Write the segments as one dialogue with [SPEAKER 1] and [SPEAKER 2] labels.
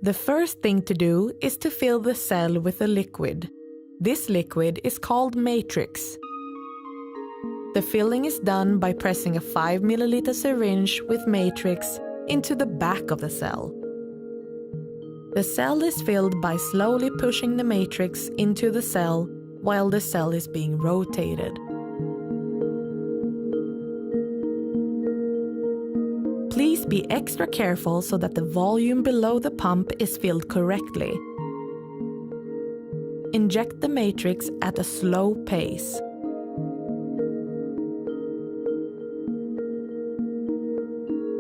[SPEAKER 1] The first thing to do is to fill the cell with a liquid. This liquid is called matrix. The filling is done by pressing a 5 ml syringe with matrix into the back of the cell. The cell is filled by slowly pushing the matrix into the cell while the cell is being rotated. Please be extra careful so that the volume below the pump is filled correctly. Inject the matrix at a slow pace.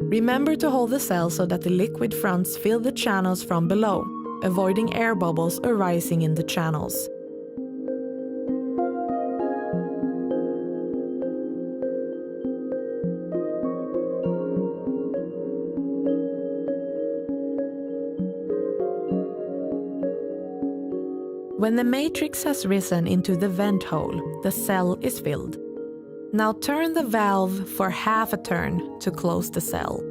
[SPEAKER 1] Remember to hold the cell so that the liquid fronts fill the channels from below, avoiding air bubbles arising in the channels. When the matrix has risen into the vent hole, the cell is filled. Now turn the valve for half a turn to close the cell.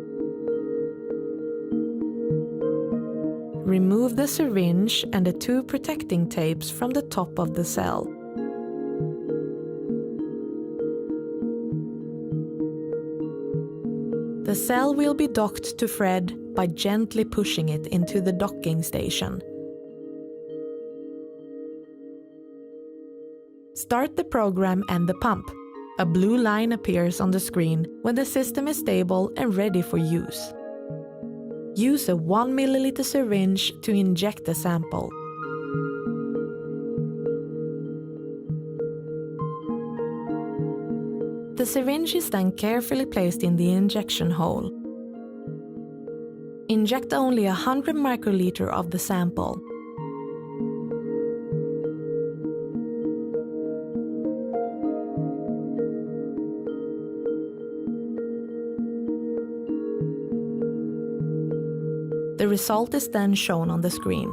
[SPEAKER 1] Remove the syringe and the 2 protecting tapes from the top of the cell. The cell will be docked to FREEDD by gently pushing it into the docking station. Start the program and the pump. A blue line appears on the screen when the system is stable and ready for use. Use a 1 ml syringe to inject the sample. The syringe is then carefully placed in the injection hole. Inject only 100 microliter of the sample. The result is then shown on the screen.